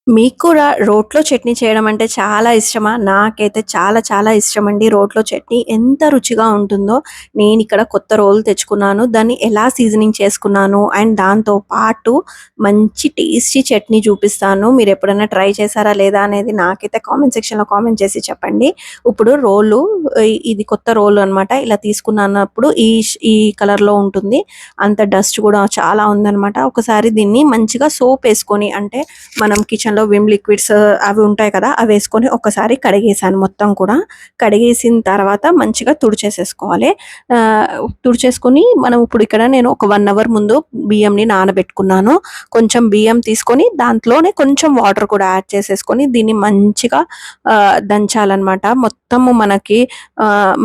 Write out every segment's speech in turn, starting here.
మీకు కూడా రోట్లో చట్నీ చేయడం అంటే చాలా ఇష్టమా? నాకైతే చాలా చాలా ఇష్టమండి. రోట్లో చట్నీ ఎంత రుచిగా ఉంటుందో, నేనిక్కడ కొత్త రోలు తెచ్చుకున్నాను. దాన్ని ఎలా సీజనింగ్ చేసుకున్నాను అండ్ దాంతో పాటు మంచి టేస్టీ చట్నీ చూపిస్తాను. మీరెప్పుడైనా ట్రై చేశారా లేదా అనేది నాకైతే కామెంట్ సెక్షన్‌లో కామెంట్ చేసి చెప్పండి. ఇప్పుడు రోలు ఇది కొత్త రోలు అనమాట. ఇలా తీసుకున్నప్పుడు ఈ కలర్‌లో ఉంటుంది. అంత డస్ట్ కూడా చాలా ఉందనమాట. ఒకసారి దీన్ని మంచిగా సోపేసుకొని అంటే మనం కిచెన్‌లో విమ్ లిక్విడ్స్ అవి ఉంటాయి కదా! అవేసుకొని ఒక్కసారి కడిగేసాను మొత్తం కూడా. కడిగేసిన తర్వాత మంచిగా తుడిచేసేసుకోవాలి. తుడిచేసుకొని మనం ఇప్పుడు ఇక్కడ నేను ఒక 1 అవర్ ముందు బియ్యంని నానబెట్టుకున్నాను. కొంచెం బియ్యం తీసుకొని దాంట్లోనే కొంచెం వాటర్ కూడా యాడ్ చేసేసుకొని దీన్ని మంచిగా దంచాలనమాట. మొత్తము మనకి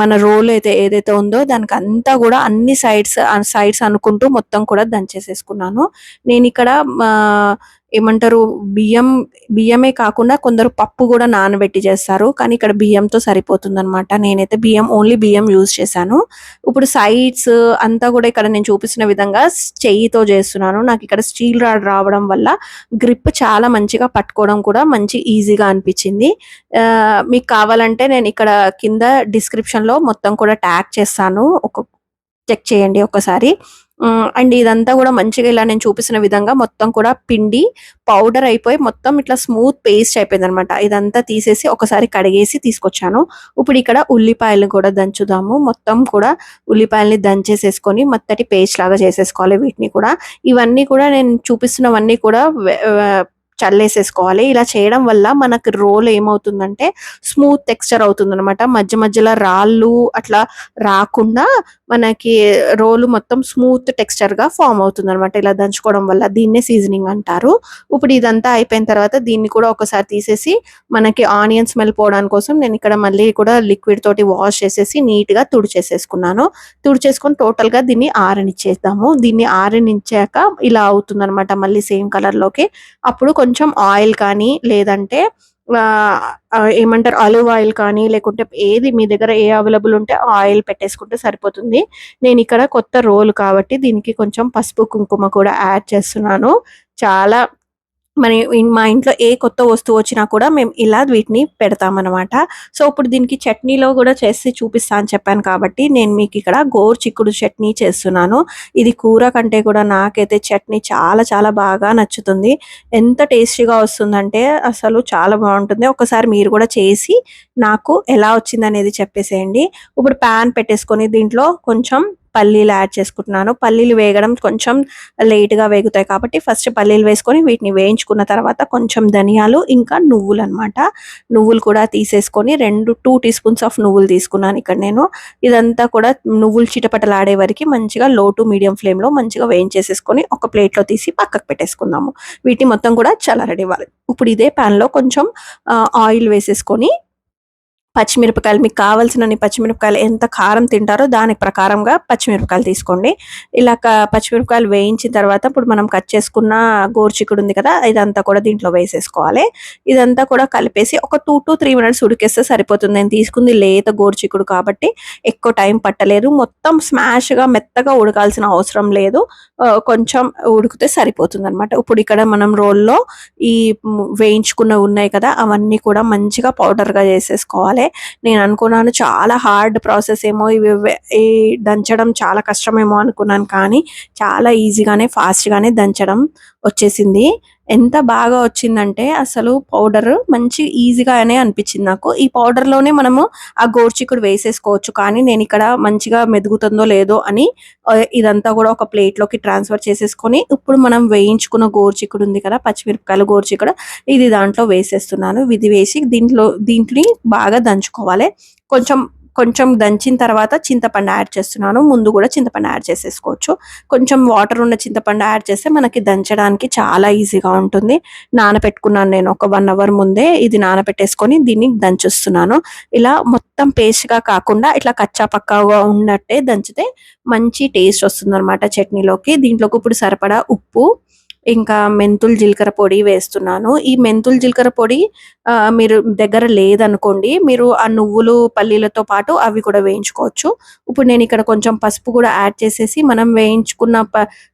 మన రోల్ ఏదైతే ఉందో దానికంతా గూడా అన్ని సైడ్స్ అనుకుంటూ మొత్తం కూడా దంచేసేసుకున్నాను. నేనిక్కడ ఏమంటారు బియ్యమే కాకుండా కొందరు పప్పు గూడా నానబెట్టి చేస్తారు. కానీ ఇక్కడ బియ్యంతో సరిపోతుందనమాట. నేనైతే ఓన్లీ బియ్యం యూజ్ చేశాను. ఇప్పుడు సైడ్స్ అంతా గూడా ఇక్కడ నేను చూపిస్తున్న విధంగా చెయ్యితో చేస్తున్నాను. నాకిక్కడ స్టీల్ రాడ్ రావడం వల్ల గ్రిప్ చాలా మంచిగా పట్టుకోవడం కూడా ఈజీగా అనిపిచ్చింది. మీకు కావాలంటే నేనిక్కడ కింద డిస్క్రిప్షన్‌లో మొత్తం కూడా ట్యాగ్ చేస్తాను. చెక్ చేయండి ఒక్కసారి. అండ్ ఇదంతా గూడా మంచిగా ఇలా నేను చూపిస్తున్న విధంగా మొత్తం కూడా పిండి పౌడర్ అయిపోయి మొత్తం ఇట్లా స్మూత్ పేస్ట్ అయిపోయిందనమాట. ఇదంతా తీసేసి ఒకసారి కడిగేసి తీసుకొచ్చాను. ఇప్పుడు ఇక్కడ ఉల్లిపాయలు కూడా దంచుదాము. మొత్తం కూడా ఉల్లిపాయల్ని దంచేసేసుకొని మెత్తటి పేస్ట్ లాగా చేసేసుకోవాలి వీటిని కూడా. ఇవన్నీ కూడా నేను చూపిస్తున్నవన్నీ కూడా చల్లేసేసుకోవాలి. ఇలా చేయడం వల్ల మనకు రోల్ ఏమవుతుందంటే స్మూత్ టెక్స్చర్ అవుతుందనమాట. మధ్యలో రాళ్ళు అట్లా రాకుండా మనకి రోలు మొత్తం స్మూత్ టెక్స్చర్‌గా ఫార్మ్ అవుతుందనమాట. ఇలా దంచుకోవడం వల్ల. దీన్నే సీజనింగ్ అంటారు. ఇప్పుడు ఇదంతా అయిపోయిన తర్వాత దీన్ని కూడా ఒకసారి తీసేసి మనకి ఆనియన్ స్మెల్ పోవడానికి కోసం నేనిక్కడ మళ్ళీ కూడా లిక్విడ్ తోటి వాష్ చేసేసి నీట్‌గా తుడిచేసేసుకున్నాను. తుడిచేసుకొని టోటల్‌గా దీన్ని ఆరనిచ్చేద్దాము. దీన్ని ఆరనిచ్చాక ఇలా అవుతుందనమాట మళ్ళీ సేమ్ కలర్‌లోకి. అప్పుడు కొంచెం ఆయిల్ కానీ లేదంటే ఏమంటారు ఆలివ్ ఆయిల్ కానీ లేకుంటే ఏది మీ దగ్గర అవైలబుల్ ఉంటే ఆయిల్ పెట్టేసుకుంటే సరిపోతుంది. నేనిక్కడ కొత్త రోల్ కాబట్టి దీనికి కొంచెం పసుపు, కుంకుమ కూడా యాడ్ చేస్తున్నాను. చాలా మా ఇంట్లో ఏ కొత్త వస్తువొచ్చినా కూడా మేము ఇలా వీటిని పెడతామనమాట. సో, ఇప్పుడు దీనికి చట్నీలో గూడా చేసి చూపిస్తా అని చెప్పాను కాబట్టి, నేను మీకిక్కడ గోరుచిక్కుడు చట్నీ చేస్తున్నాను. ఇది కూర కంటే కూడా నాకైతే చట్నీ చాలా చాలా బాగా నచ్చుతుంది. ఎంత టేస్టీగా వస్తుందంటే అసలు చాలా బావుంటుంది. ఒకసారి మీరు గూడా చేసి నాకు ఎలా వచ్చిందనేది చెప్పేసేయండి. ఇప్పుడు పాన్ పెట్టేసుకొని దీంట్లో కొంచెం పల్లీలు యాడ్ చేసుకుంటున్నాను. పల్లీలు వేగడం కొంచెం లేట్‌గా వేగుతాయి కాబట్టి ఫస్ట్ పల్లీలు వేసుకొని వీటిని వేయించుకున్న తర్వాత కొంచెం ధనియాలు, ఇంకా నువ్వులనమాట. నువ్వులు కూడా తీసేసుకొని 2 టీ స్పూన్స్ ఆఫ్ నువ్వులు తీసుకున్నాను ఇక్కడ నేను. ఇదంతా కూడా నువ్వులు చిటపటలాడే వరకి మంచిగా లో టు మీడియం ఫ్లేమ్‌లో మంచిగా వేయించేసేసుకొని ఒక ప్లేట్‌లో తీసి పక్కకు పెట్టేసుకుందాము. వీటిని మొత్తం కూడా చల్లరనివ్వాలి. ఇప్పుడు ఇదే పాన్‌లో కొంచెం ఆయిల్ వేసేసుకొని పచ్చిమిరపకాయలు మీకు కావాల్సినన్ని పచ్చిమిరపకాయలు ఎంత కారం తింటారో దానికి ప్రకారంగా పచ్చిమిరపకాయలు తీసుకోండి. ఇలా పచ్చిమిరపకాయలు వేయించిన తర్వాత ఇప్పుడు మనం కట్ చేసుకున్న గోరుచిక్కుడు ఉంది కదా! ఇదంతా కూడా దీంట్లో వేసేసుకోవాలి. ఇదంతా కూడా కలిపేసి ఒక 2-3 మినిట్స్ ఉడికేస్తే సరిపోతుంది. నేను తీసుకుంది లేత గోరుచిక్కుడు కాబట్టి ఎక్కువ టైం పట్టలేదు. మొత్తం స్మాష్‌గా మెత్తగా ఉడకాల్సిన అవసరం లేదు. కొంచెం ఉడికితే సరిపోతుందనమాట. ఇప్పుడు ఇక్కడ మనం రోల్లో ఈ వేయించుకున్నవి ఉన్నాయి కదా! అవన్నీ కూడా మంచిగా పౌడర్‌గా చేసేసుకోవాలి. నేను అనుకున్నాను చాలా హార్డ్ ప్రాసెస్ ఏమో ఈ దంచడం చాలా కష్టమేమో అనుకున్నాను. కానీ చాలా ఈజీగానే, ఫాస్ట్‌గానే దంచడం వచ్చేసింది. ఎంత బాగా వచ్చిందంటే అసలు పౌడర్ మంచి ఈజీగానే అనిపించింది నాకు. ఈ పౌడర్‌లోనే మనము ఆ గోరుచిక్కుడు వేసేసుకోవచ్చు. కానీ నేనిక్కడ మంచిగా మెదుగుతుందో లేదో అని ఇదంతా కూడా ఒక ప్లేట్‌లోకి ట్రాన్స్‌ఫర్ చేసేసుకొని ఇప్పుడు మనం వేయించుకున్న గోరుచిక్కుడు ఉంది కదా! పచ్చిమిరపకాయలు, గోరుచిక్కుడు ఇది దాంట్లో వేసేస్తున్నాను. ఇది వేసి దీంట్ని బాగా దంచుకోవాలి. కొంచెం కొంచెం దంచిన తర్వాత చింతపండు యాడ్ చేస్తున్నాను. ముందు గూడా చింతపండు యాడ్ చేసేసుకోవచ్చు. కొంచెం వాటర్ ఉన్న చింతపండు యాడ్ చేస్తే మనకి దంచడానికి చాలా ఈజీగా ఉంటుంది. నానబెట్టుకున్నాను నేను ఒక 1 అవర్ ముందే ఇది నానబెట్టేసుకొని దీన్ని దంచుస్తున్నాను. ఇలా మొత్తం పేస్ట్‌గా కాకుండా ఇట్లా కచ్చా పక్కాగా ఉన్నట్టే దంచితే మంచి టేస్ట్ వస్తుందనమాట చట్నీలోకి. దీంట్లోకి ఇప్పుడు సరిపడా ఉప్పు, ఇంకా మెంతులు, జీలకర్ర పొడి వేస్తున్నాను. ఈ మెంతులు, జీలకర్ర పొడి మీరు దగ్గర లేదనుకోండి, మీరు ఆ నువ్వులు, పల్లీలతో పాటు అవి కూడా వేయించుకోవచ్చు. ఇప్పుడు నేనిక్కడ కొంచెం పసుపు గూడా యాడ్ చేసేసి, మనం వేయించుకున్న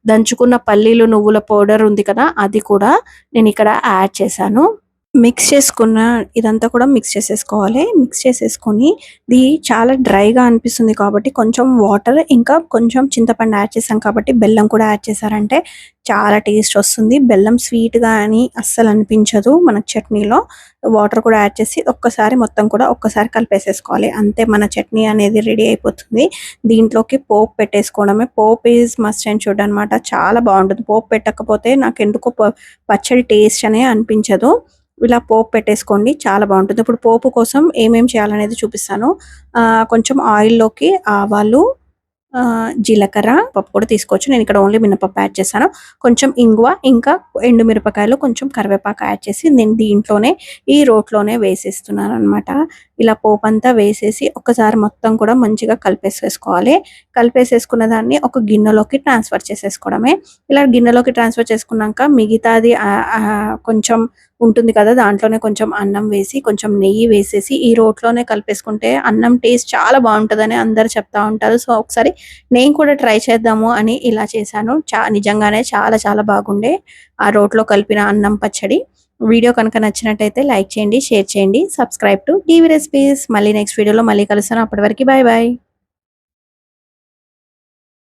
దంచుకున్న పల్లీలు, నువ్వుల పౌడర్ ఉంది కదా! అది కూడా నేనిక్కడ యాడ్ చేశాను. మిక్స్ చేసుకున్న ఇదంతా కూడా మిక్స్ చేసేసుకోవాలి. మిక్స్ చేసేసుకొని ఇది చాలా డ్రైగా అనిపిస్తుంది కాబట్టి కొంచెం వాటర్ ఇంకా కొంచెం చింతపండు యాడ్ చేశాం కాబట్టి బెల్లం కూడా యాడ్ చేశారంటే చాలా టేస్ట్ వస్తుంది. బెల్లం స్వీట్‌గా అని అస్సలు అనిపించదు మనకు చట్నీలో. వాటర్ కూడా యాడ్ చేసి మొత్తం కూడా ఒక్కసారి కలిపేసేసుకోవాలి. అంతే మన చట్నీ అనేది రెడీ అయిపోతుంది. దీంట్లోకి పోపు పెట్టేసుకోవడమే. పోపు ఈజ్ మస్ట్ అండ్ షుడ్ అనమాట. చాలా బావుంటుంది. పోపు పెట్టకపోతే నాకెందుకో పచ్చడి టేస్ట్ అనే అనిపించదు. ఇలా పోపు పెట్టేసుకోండి. చాలా బావుంటుంది. ఇప్పుడు పోపు కోసం ఏమేం చేయాలనేది చూపిస్తాను. కొంచెం ఆయిల్‌లోకి ఆవాలు, జీలకర్ర, పప్పు కూడా తీసుకోవచ్చు. నేనిక్కడ ఓన్లీ మినపప్పు యాడ్ చేశాను. కొంచెం ఇంగువ, ఇంకా ఎండుమిరపకాయలు, కొంచెం కరివేపాకు యాడ్ చేసి నేను దీంట్లోనే ఈ రోట్లోనే వేసేస్తున్నాననమాట. ఇలా పోపంతా వేసేసి ఒక్కసారి మొత్తం కూడా మంచిగా కలిపేసేసుకోవాలి. కలిపేసేసుకున్న దాన్ని ఒక గిన్నెలోకి ట్రాన్స్‌ఫర్ చేసేసుకోవడమే. ఇలా గిన్నెలోకి ట్రాన్స్‌ఫర్ చేసుకున్నాక మిగతాది కొంచెం ఉంటుంది కదా! దాంట్లోనే కొంచెం అన్నం వేసి, కొంచెం నెయ్యి వేసేసి ఈ రోట్లోనే కలిపేసుకుంటే అన్నం టేస్ట్ చాలా బావుంటదని అందరూ చెప్తా ఉంటారు. సో, ఒకసారి నేను కూడా ట్రై చేద్దాము అని ఇలా చేశాను. నిజంగానే చాలా చాలా బాగుండే ఆ రోట్లో కలిపిన అన్నం పచ్చడి. వీడియో కనుక నచ్చినట్టయితే లైక్ చేయండి, షేర్ చేయండి. Subscribe to TV recipes. మళ్ళీ నెక్స్ట్ వీడియోలో మళ్ళీ కలుస్తాను. అప్పటి వరకు బాయ్ బాయ్.